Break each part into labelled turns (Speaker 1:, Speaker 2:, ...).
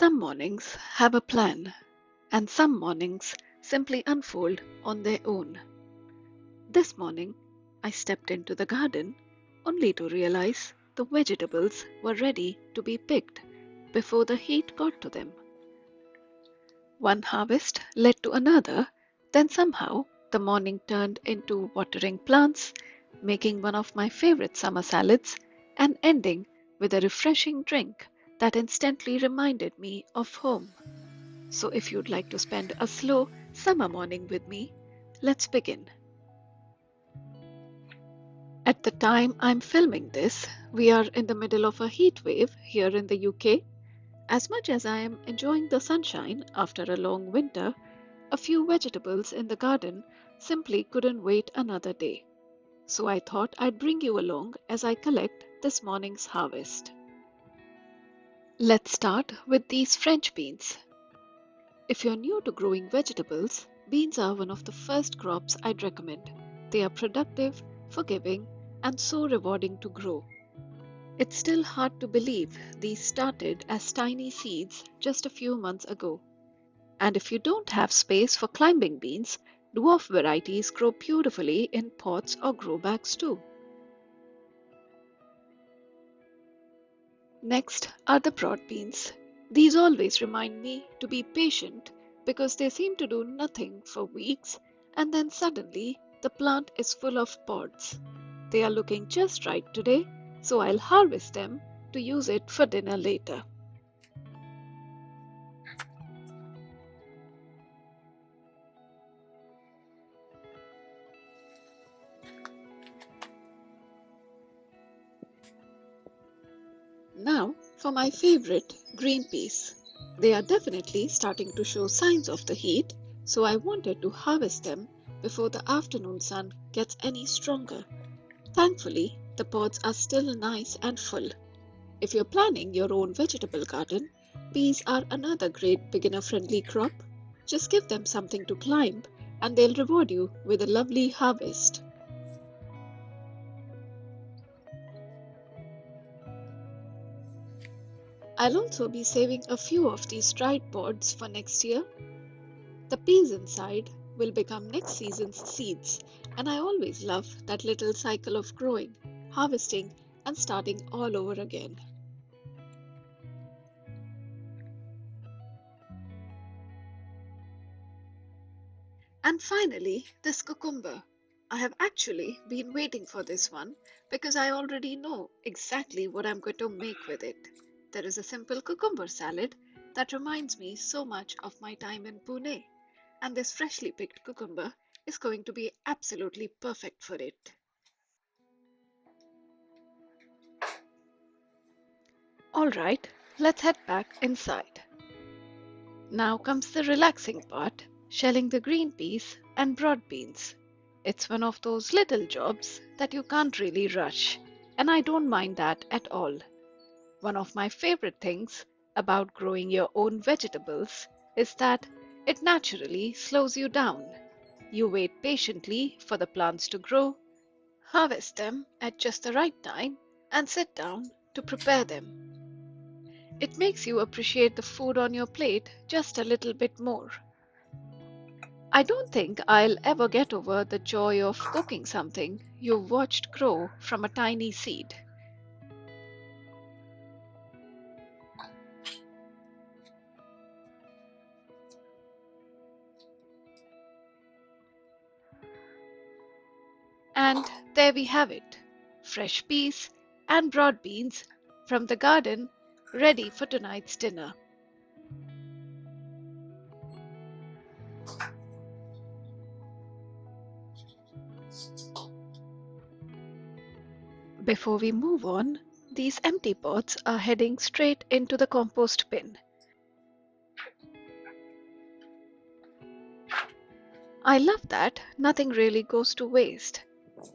Speaker 1: Some mornings have a plan, and some mornings simply unfold on their own. This morning, I stepped into the garden only to realize the vegetables were ready to be picked before the heat got to them. One harvest led to another, then somehow the morning turned into watering plants, making one of my favorite summer salads, and ending with a refreshing drink that instantly reminded me of home. So, if you'd like to spend a slow summer morning with me, let's begin. At the time I'm filming this, we are in the middle of a heat wave here in the UK. As much as I am enjoying the sunshine after a long winter, a few vegetables in the garden simply couldn't wait another day. So I thought I'd bring you along as I collect this morning's harvest. Let's start with these French beans. If you're new to growing vegetables, beans are one of the first crops I'd recommend. They are productive, forgiving, and so rewarding to grow. It's still hard to believe these started as tiny seeds just a few months ago. And if you don't have space for climbing beans, dwarf varieties grow beautifully in pots or grow bags too. Next are the broad beans. These always remind me to be patient because they seem to do nothing for weeks and then suddenly the plant is full of pods. They are looking just right today, so I'll harvest them to use it for dinner later. Now for my favorite green peas. They are definitely starting to show signs of the heat, so I wanted to harvest them before the afternoon sun gets any stronger. Thankfully, the pods are still nice and full. If you're planning your own vegetable garden, peas are another great beginner-friendly crop. Just give them something to climb and they'll reward you with a lovely harvest. I'll also be saving a few of these dried pods for next year. The peas inside will become next season's seeds, and I always love that little cycle of growing, harvesting, and starting all over again. And finally, this cucumber. I have actually been waiting for this one because I already know exactly what I'm going to make with it. There is a simple cucumber salad that reminds me so much of my time in Pune, and this freshly picked cucumber is going to be absolutely perfect for it. Alright, let's head back inside. Now comes the relaxing part, shelling the green peas and broad beans. It's one of those little jobs that you can't really rush, and I don't mind that at all. One of my favorite things about growing your own vegetables is that it naturally slows you down. You wait patiently for the plants to grow, harvest them at just the right time, and sit down to prepare them. It makes you appreciate the food on your plate just a little bit more. I don't think I'll ever get over the joy of cooking something you've watched grow from a tiny seed. And there we have it, fresh peas and broad beans from the garden ready for tonight's dinner. Before we move on, these empty pots are heading straight into the compost bin. I love that nothing really goes to waste.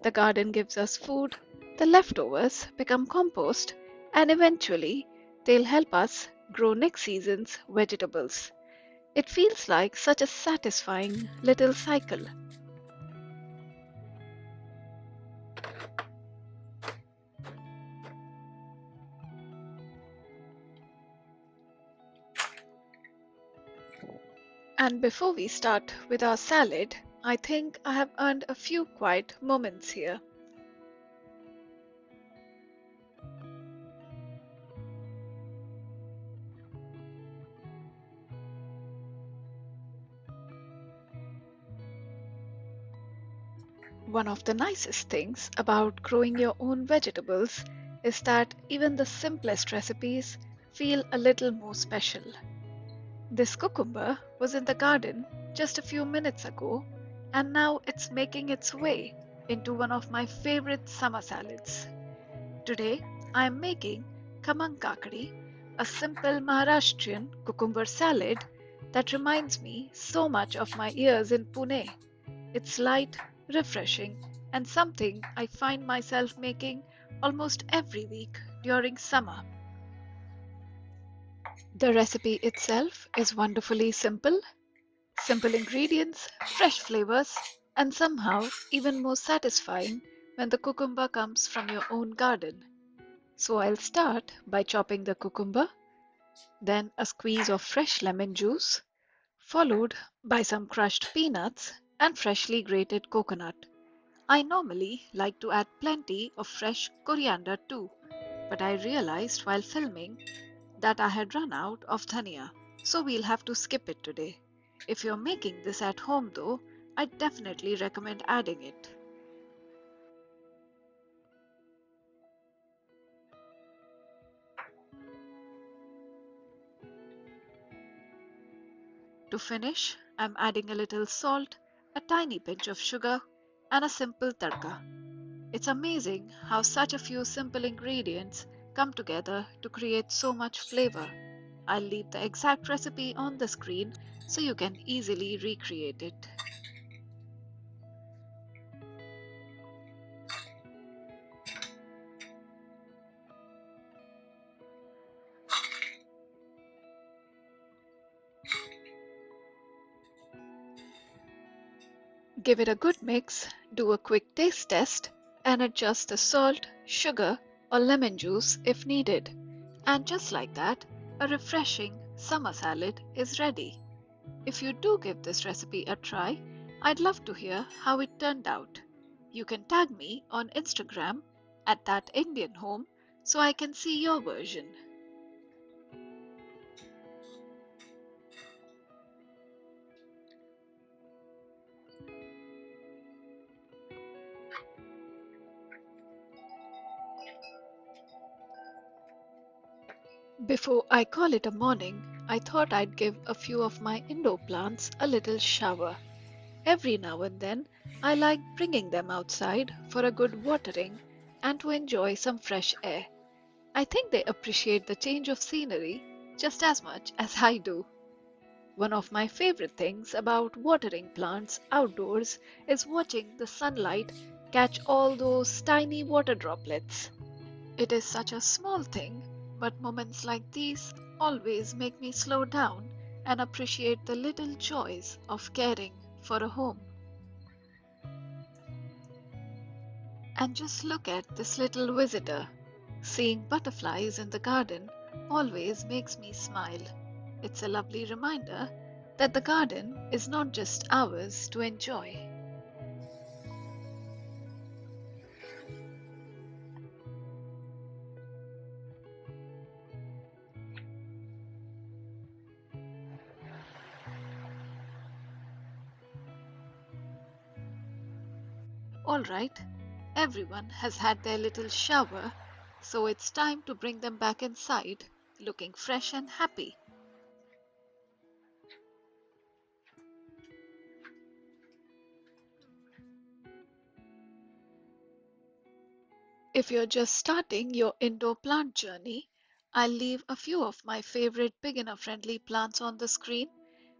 Speaker 1: The garden gives us food, the leftovers become compost, and eventually they'll help us grow next season's vegetables. It feels like such a satisfying little cycle. And before we start with our salad, I think I have earned a few quiet moments here. One of the nicest things about growing your own vegetables is that even the simplest recipes feel a little more special. This cucumber was in the garden just a few minutes ago, and now it's making its way into one of my favorite summer salads. Today, I am making khamang kakdi, a simple Maharashtrian cucumber salad that reminds me so much of my years in Pune. It's light, refreshing, and something I find myself making almost every week during summer. The recipe itself is wonderfully simple. Simple ingredients, fresh flavors, and somehow even more satisfying when the cucumber comes from your own garden. So I'll start by chopping the cucumber, then a squeeze of fresh lemon juice, followed by some crushed peanuts and freshly grated coconut. I normally like to add plenty of fresh coriander too, but I realized while filming that I had run out of dhania, so we'll have to skip it today. If you're making this at home though, I definitely recommend adding it. To finish, I'm adding a little salt, a tiny pinch of sugar, and a simple tadka. It's amazing how such a few simple ingredients come together to create so much flavor. I'll leave the exact recipe on the screen so you can easily recreate it. Give it a good mix, do a quick taste test, and adjust the salt, sugar, or lemon juice if needed. And just like that, a refreshing summer salad is ready. If you do give this recipe a try, I'd love to hear how it turned out. You can tag me on Instagram at that Indian home so I can see your version. Before I call it a morning, I thought I'd give a few of my indoor plants a little shower. Every now and then, I like bringing them outside for a good watering and to enjoy some fresh air. I think they appreciate the change of scenery just as much as I do. One of my favorite things about watering plants outdoors is watching the sunlight catch all those tiny water droplets. It is such a small thing, but moments like these always make me slow down and appreciate the little joys of caring for a home. And just look at this little visitor. Seeing butterflies in the garden always makes me smile. It's a lovely reminder that the garden is not just ours to enjoy. Alright, everyone has had their little shower, so it's time to bring them back inside looking fresh and happy. If you're just starting your indoor plant journey, I'll leave a few of my favorite beginner friendly plants on the screen.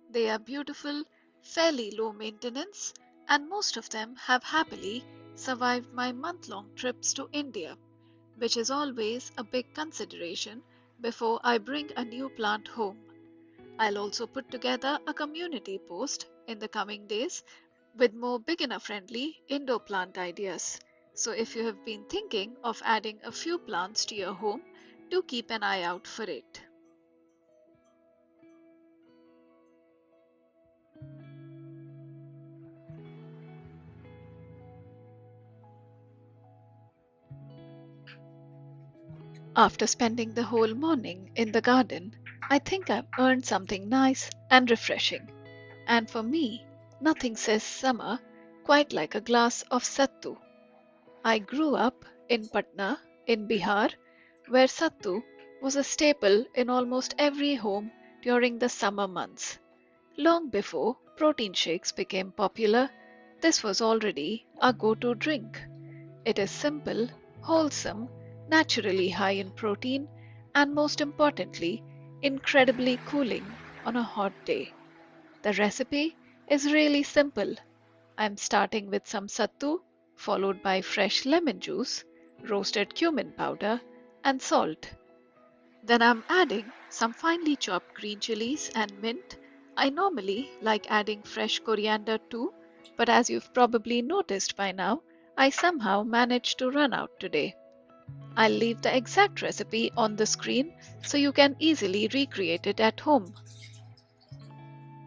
Speaker 1: They are beautiful, fairly low maintenance, and most of them have happily survived my month long trips to India, which is always a big consideration before I bring a new plant home. I'll also put together a community post in the coming days with more beginner friendly indoor plant ideas. So if you have been thinking of adding a few plants to your home, do keep an eye out for it. After spending the whole morning in the garden, I think I've earned something nice and refreshing. And for me, nothing says summer quite like a glass of Sattu. I grew up in Patna, in Bihar, where Sattu was a staple in almost every home during the summer months. Long before protein shakes became popular, this was already a go to drink. It is simple, wholesome, naturally high in protein, and most importantly, incredibly cooling on a hot day. The recipe is really simple. I'm starting with some sattu, followed by fresh lemon juice, roasted cumin powder, and salt. Then I'm adding some finely chopped green chilies and mint. I normally like adding fresh coriander too, but as you've probably noticed by now, I somehow managed to run out today. I'll leave the exact recipe on the screen so you can easily recreate it at home.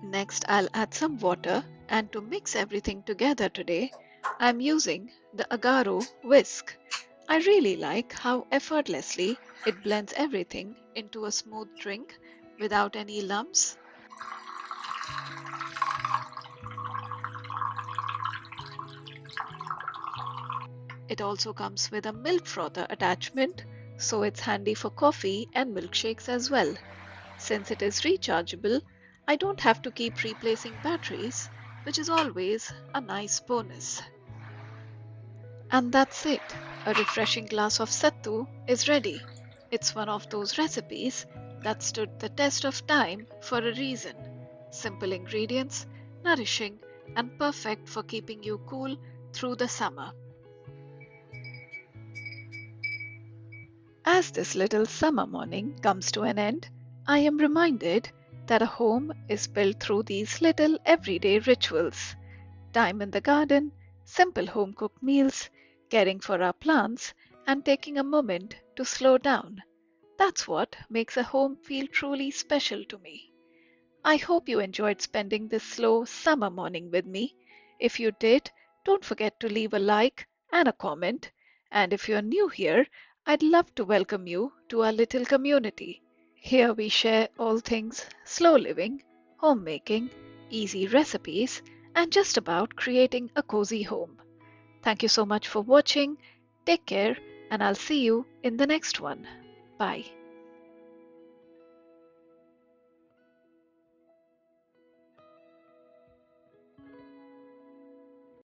Speaker 1: Next, I'll add some water, and to mix everything together today, I'm using the Agaro whisk. I really like how effortlessly it blends everything into a smooth drink without any lumps. It also comes with a milk frother attachment, so it's handy for coffee and milkshakes as well. Since it is rechargeable, I don't have to keep replacing batteries, which is always a nice bonus. And that's it. A refreshing glass of sattu is ready. It's one of those recipes that stood the test of time for a reason. Simple ingredients, nourishing, and perfect for keeping you cool through the summer. As this little summer morning comes to an end, I am reminded that a home is built through these little everyday rituals. Time in the garden, simple home cooked meals, caring for our plants, and taking a moment to slow down. That's what makes a home feel truly special to me. I hope you enjoyed spending this slow summer morning with me. If you did, don't forget to leave a like and a comment. And if you're new here, I'd love to welcome you to our little community. Here we share all things slow living, homemaking, easy recipes, and just about creating a cozy home. Thank you so much for watching. Take care, and I'll see you in the next one. Bye.